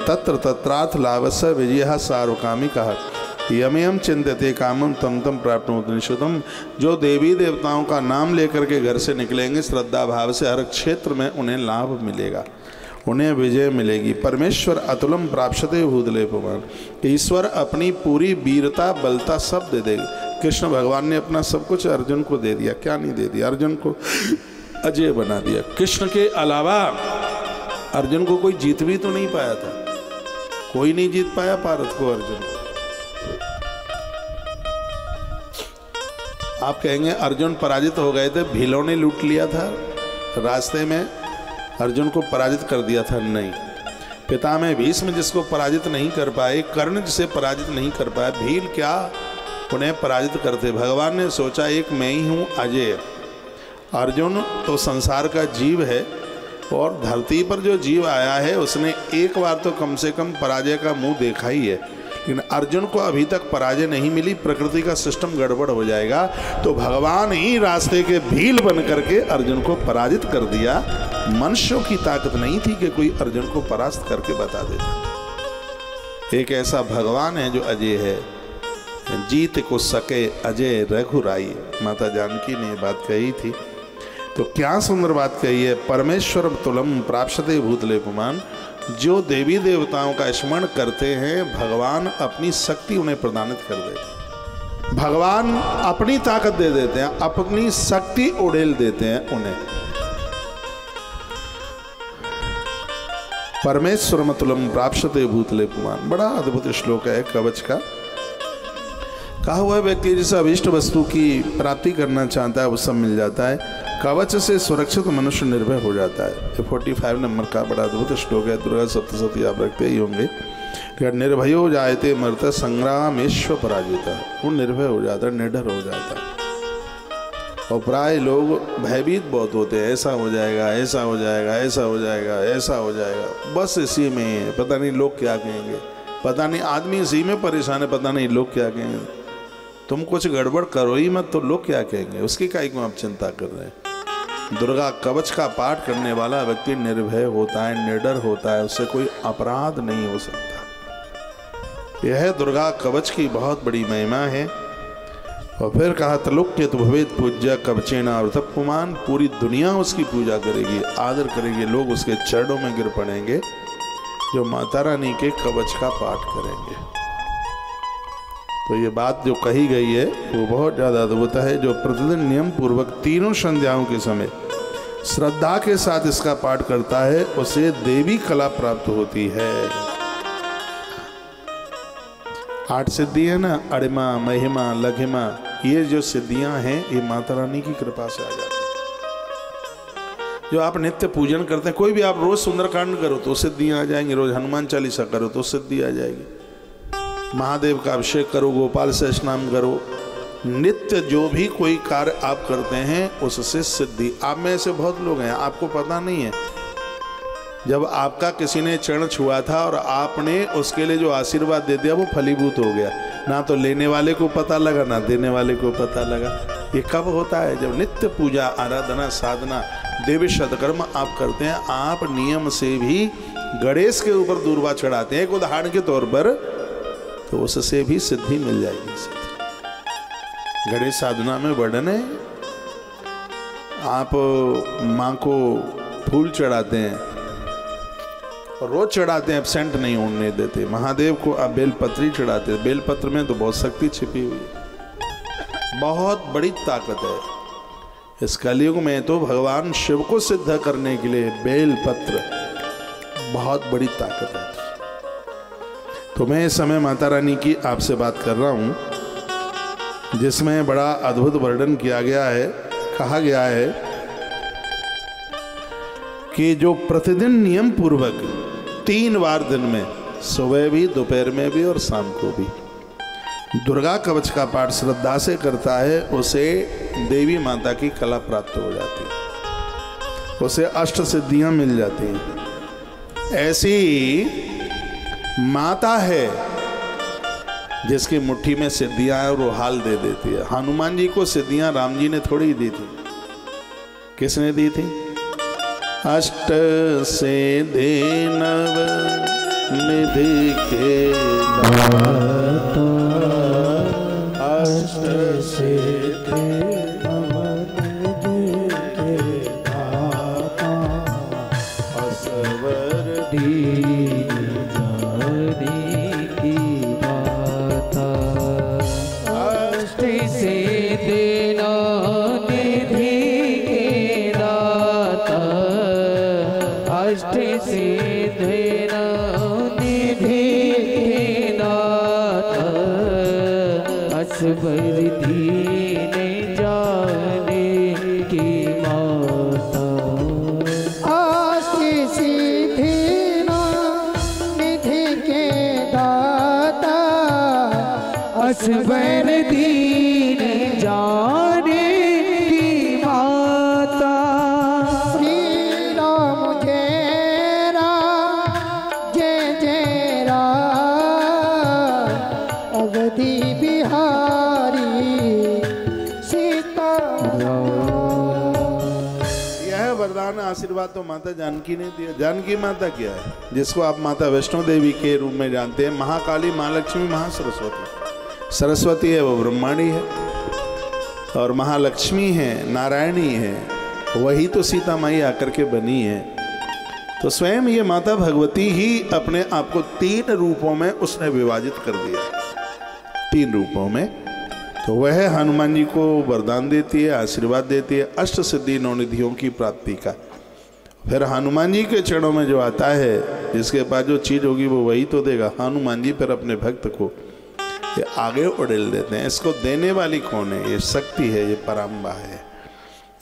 तत्र तत्रार्थ लाभस्य विजय सार्वकामी कहा। यमयम चिंतते कामम तम तम प्राप्नोति निश्चितम। जो देवी देवताओं का नाम लेकर के घर से निकलेंगे श्रद्धा भाव से, हर क्षेत्र में उन्हें लाभ मिलेगा, उन्हें विजय मिलेगी। परमेश्वर अतुलम प्राप्यते भूतले पुमान। ईश्वर अपनी पूरी वीरता बलता सब दे देगी। कृष्ण भगवान ने अपना सब कुछ अर्जुन को दे दिया, क्या नहीं दे दिया? अर्जुन को अजय बना दिया। कृष्ण के अलावा अर्जुन को कोई जीत भी तो नहीं पाया था, कोई नहीं जीत पाया पारत को, अर्जुन को। आप कहेंगे अर्जुन पराजित हो गए थे, भीलों ने लूट लिया था, रास्ते में अर्जुन को पराजित कर दिया था। नहीं, पितामह भीष्म जिसको पराजित नहीं कर पाए, कर्ण जिसे पराजित नहीं कर पाए, भील क्या उन्हें पराजित करते। भगवान ने सोचा एक मैं ही हूँ अजय। अर्जुन तो संसार का जीव है और धरती पर जो जीव आया है उसने एक बार तो कम से कम पराजय का मुंह देखा ही है, लेकिन अर्जुन को अभी तक पराजय नहीं मिली। प्रकृति का सिस्टम गड़बड़ हो जाएगा तो भगवान ही रास्ते के भील बन करके अर्जुन को पराजित कर दिया। मनुष्यों की ताकत नहीं थी कि कोई अर्जुन को परास्त करके बता देता। एक ऐसा भगवान है जो अजय है, जीत को सके अजय रघुराई। माता जानकी ने बात कही थी, तो क्या सुंदर बात कही है। परमेश्वर तुलम प्राप्यते भूतले पुमान। जो देवी देवताओं का स्मरण करते हैं भगवान अपनी शक्ति उन्हें प्रदानित कर देते हैं, भगवान अपनी ताकत दे देते हैं, अपनी शक्ति उड़ेल देते हैं उन्हें। परमेश्वर मतुलम प्राप्यते भूतले पुमान। बड़ा अद्भुत श्लोक है कवच का। कहा हुआ व्यक्ति जिस अभीष्ट वस्तु की प्राप्ति करना चाहता है वो सब मिल जाता है। कवच से सुरक्षित मनुष्य निर्भय हो जाता है। ये 45 नंबर का बड़ा अद्भुत श्लोक है। दुर्गा सप्तशती आप रखते ही होंगे। निर्भयो जायते मरता संग्रामेश्व पराजिता। वो निर्भय हो जाता है, निडर हो जाता है। और प्राय लोग भयभीत बहुत होते हैं, ऐसा हो जाएगा, ऐसा हो जाएगा, ऐसा हो जाएगा, ऐसा हो जाएगा, बस इसी में है, पता नहीं लोग क्या कहेंगे, पता नहीं आदमी इसी में परेशान है, पता नहीं लोग क्या कहेंगे। तुम कुछ गड़बड़ करो ही मत तो लोग क्या कहेंगे, उसकी काहे को आप चिंता कर रहे हैं। दुर्गा कवच का पाठ करने वाला व्यक्ति निर्भय होता है, निडर होता है, उससे कोई अपराध नहीं हो सकता। यह दुर्गा कवच की बहुत बड़ी महिमा है। और फिर कहा तलुक्यत भवेत पूज्य कवचेना पुमान। पूरी दुनिया उसकी पूजा करेगी, आदर करेगी, लोग उसके चरणों में गिर पड़ेंगे जो माता रानी के कवच का पाठ करेंगे। तो ये बात जो कही गई है वो बहुत ज़्यादा अद्भुत है। जो प्रतिदिन नियम पूर्वक तीनों संध्याओं के समय श्रद्धा के साथ इसका पाठ करता है उसे देवी कला प्राप्त होती है। 8 सिद्धि है ना, अड़िमा, महिमा, लघिमा, ये जो सिद्धियां हैं ये माता रानी की कृपा से आ जाती है। जो आप नित्य पूजन करते हैं, कोई भी आप रोज सुंदरकांड करो तो सिद्धियां आ जाएंगी, रोज हनुमान चालीसा करो तो सिद्धि आ जाएगी, महादेव का अभिषेक करो, गोपाल से स्नान करो, नित्य जो भी कोई कार्य आप करते हैं उससे सिद्धि। आप में ऐसे बहुत लोग हैं आपको पता नहीं है, जब आपका किसी ने चरण छुआ था और आपने उसके लिए जो आशीर्वाद दे दिया वो फलीभूत हो गया, ना तो लेने वाले को पता लगा ना देने वाले को पता लगा। ये कब होता है? जब नित्य पूजा, आराधना, साधना, देवी सत्कर्म आप करते हैं। आप नियम से भी गणेश के ऊपर दूर्वा चढ़ाते हैं एक उदाहरण के तौर पर, तो उससे भी सिद्धि मिल जाएगी। गणेश साधना में वर्णन है, आप माँ को फूल चढ़ाते हैं और रोज चढ़ाते हैं, एब्सेंट नहीं होने देते। महादेव को आप बेलपत्री चढ़ाते हैं, बेलपत्र में तो बहुत शक्ति छिपी हुई है, बहुत बड़ी ताकत है। इस कलयुग में तो भगवान शिव को सिद्ध करने के लिए बेलपत्र बहुत बड़ी ताकत है। तो मैं इस समय माता रानी की आपसे बात कर रहा हूँ जिसमें बड़ा अद्भुत वर्णन किया गया है। कहा गया है कि जो प्रतिदिन नियम पूर्वक 3 बार दिन में, सुबह भी, दोपहर में भी और शाम को भी, दुर्गा कवच का पाठ श्रद्धा से करता है उसे देवी माता की कला प्राप्त हो जाती है, उसे अष्ट सिद्धियां मिल जाती हैं। ऐसी माता है जिसकी मुट्ठी में सिद्धियां है और वो हाल दे देती है। हनुमान जी को सिद्धियां राम जी ने थोड़ी ही दी थी, किसने दी थी? अष्ट सिद्धि नव निधि के दाता, अष्ट सिद्धि निधि के दाता, असवर दीन जानी की माता, अष्ट सिद्धि निधि के दाता, अष्ट सिद्धि असवर दीन जाने की माता, अष्ट सिद्धि निधि के दाता, असवर दीन जाने की माता, श्री राम जय राम जय जय राम, अवधि बिहारी सीता। यह वरदान आशीर्वाद तो माता जानकी ने दिया। जानकी माता क्या है? जिसको आप माता वैष्णो देवी के रूप में जानते हैं, महाकाली, महालक्ष्मी, महासरस्वती। सरस्वती है वो ब्रह्मांडी है, और महालक्ष्मी है नारायणी है, वही तो सीता माई आकर के बनी है। तो स्वयं ये माता भगवती ही अपने आप को 3 रूपों में उसने विभाजित कर दिया, 3 रूपों में। तो वह हनुमान जी को वरदान देती है, आशीर्वाद देती है अष्ट सिद्धि 9 निधियों की प्राप्ति का। फिर हनुमान जी के चरणों में जो आता है, जिसके पास जो चीज़ होगी वो वही तो देगा। हनुमान जी फिर अपने भक्त को ये आगे उड़ेल देते हैं। इसको देने वाली कौन है? ये शक्ति है, ये पराम्बा है।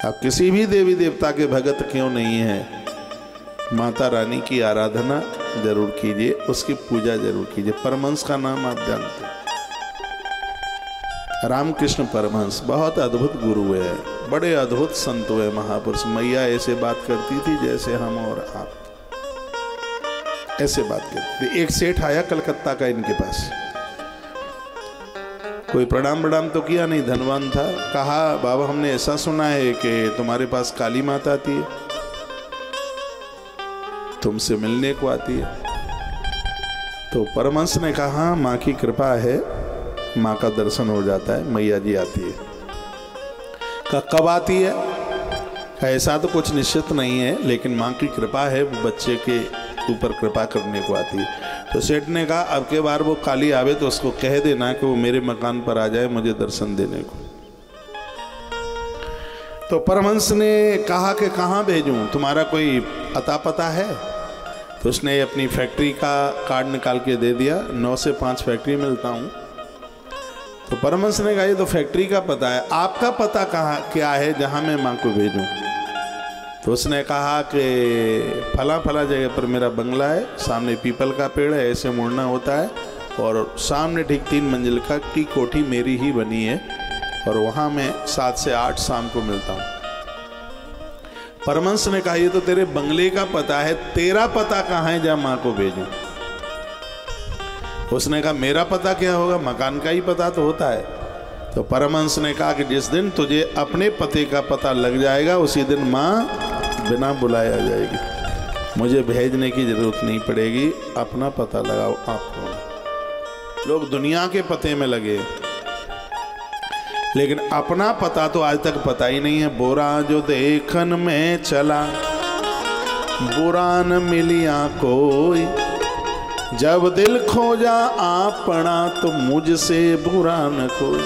आप किसी भी देवी देवता के भगत क्यों नहीं है, माता रानी की आराधना जरूर कीजिए, उसकी पूजा जरूर कीजिए। परमहंस का नाम आप जानते हैं, रामकृष्ण परमहंस, बहुत अद्भुत गुरु है, बड़े अद्भुत संत हुए, महापुरुष। मैया ऐसे बात करती थी जैसे हम और आप ऐसे बात करते थे। एक सेठ आया कलकत्ता का इनके पास, कोई प्रणाम प्रणाम तो किया नहीं, धनवान था। कहा बाबा हमने ऐसा सुना है कि तुम्हारे पास काली माता आती है, तुमसे मिलने को आती है। तो परमहंस ने कहा माँ की कृपा है, माँ का दर्शन हो जाता है, मैया जी आती है। कहा कब आती है? ऐसा तो कुछ निश्चित नहीं है, लेकिन माँ की कृपा है, वो बच्चे के ऊपर कृपा करने को आती है। तो सेठ ने कहा अब के बार वो काली आवे तो उसको कह देना कि वो मेरे मकान पर आ जाए मुझे दर्शन देने को। तो परमहंस ने कहा कि कहाँ भेजूं, तुम्हारा कोई अता पता है? तो उसने अपनी फैक्ट्री का कार्ड निकाल के दे दिया, 9 से 5 फैक्ट्री मिलता हूँ। तो परमहंस ने कहा ये तो फैक्ट्री का पता है, आपका पता कहाँ क्या है जहाँ मैं माँ को भेजूं? तो उसने कहा कि फला फला जगह पर मेरा बंगला है, सामने पीपल का पेड़ है, ऐसे मुड़ना होता है, और सामने ठीक 3 मंजिल की कोठी मेरी ही बनी है, और वहाँ मैं 7 से 8 शाम को मिलता हूँ। परमहंस ने कहा ये तो तेरे बंगले का पता है, तेरा पता कहाँ है जहाँ माँ को भेजूं? उसने कहा मेरा पता क्या होगा, मकान का ही पता तो होता है। तो परमहंस ने कहा कि जिस दिन तुझे अपने पते का पता लग जाएगा उसी दिन माँ बिना बुलाए आ जाएगी, मुझे भेजने की जरूरत नहीं पड़ेगी, अपना पता लगाओ। आप लोग दुनिया के पते में लगे, लेकिन अपना पता तो आज तक पता ही नहीं है। बुरा जो देखन में चला बुरा न मिलिया कोई, जब दिल खोजा आपना तो मुझसे बुरा न कोई।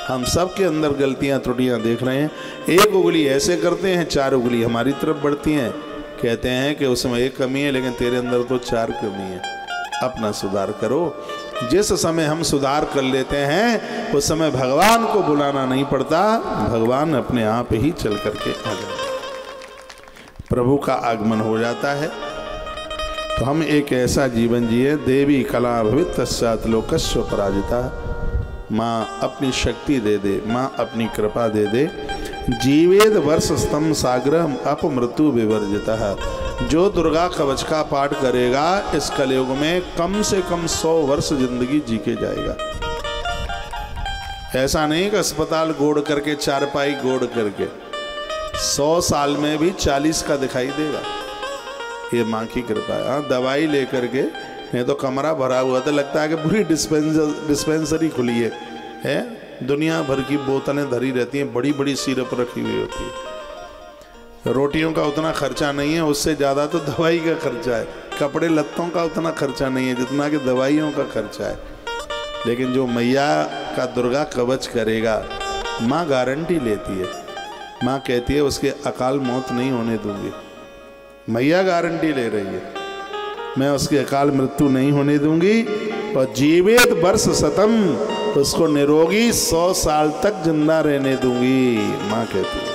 हम सब के अंदर गलतियां त्रुटियां देख रहे हैं। एक उंगली ऐसे करते हैं, 4 उंगली हमारी तरफ बढ़ती हैं, कहते हैं कि उसमें 1 कमी है लेकिन तेरे अंदर तो 4 कमी है। अपना सुधार करो। जिस समय हम सुधार कर लेते हैं उस समय भगवान को बुलाना नहीं पड़ता, भगवान अपने आप ही चल करके आ जाते, प्रभु का आगमन हो जाता है। तो हम एक ऐसा जीवन जिए, देवी कला भवित तस्सात् लोकस्य पराजिता। माँ अपनी शक्ति दे दे, माँ अपनी कृपा दे दे। जीवेद वर्ष स्तंभ साग्रह अप मृत्यु विवर्जिता। जो दुर्गा कवच का पाठ करेगा इस कलयुग में कम से कम 100 वर्ष जिंदगी जी के जाएगा। ऐसा नहीं कि अस्पताल गोड़ करके, चारपाई गोड़ करके, 100 साल में भी 40 का दिखाई देगा। ये माँ की कृपा है। हाँ, दवाई लेकर के नहीं तो कमरा भरा हुआ था, लगता है कि पूरी डिस्पेंसरी खुली है। दुनिया भर की बोतलें धरी रहती हैं, बड़ी बड़ी सिरप रखी हुई होती है। रोटियों का उतना खर्चा नहीं है, उससे ज़्यादा तो दवाई का खर्चा है। कपड़े लत्तों का उतना खर्चा नहीं है जितना कि दवाइयों का खर्चा है। लेकिन जो मैया का दुर्गा कवच करेगा, माँ गारंटी लेती है। माँ कहती है उसके अकाल मौत नहीं होने दूंगी। मैया गारंटी ले रही है, मैं उसकी अकाल मृत्यु नहीं होने दूंगी और जीवित वर्ष शतम, उसको निरोगी 100 साल तक जिंदा रहने दूंगी, माँ कहती है।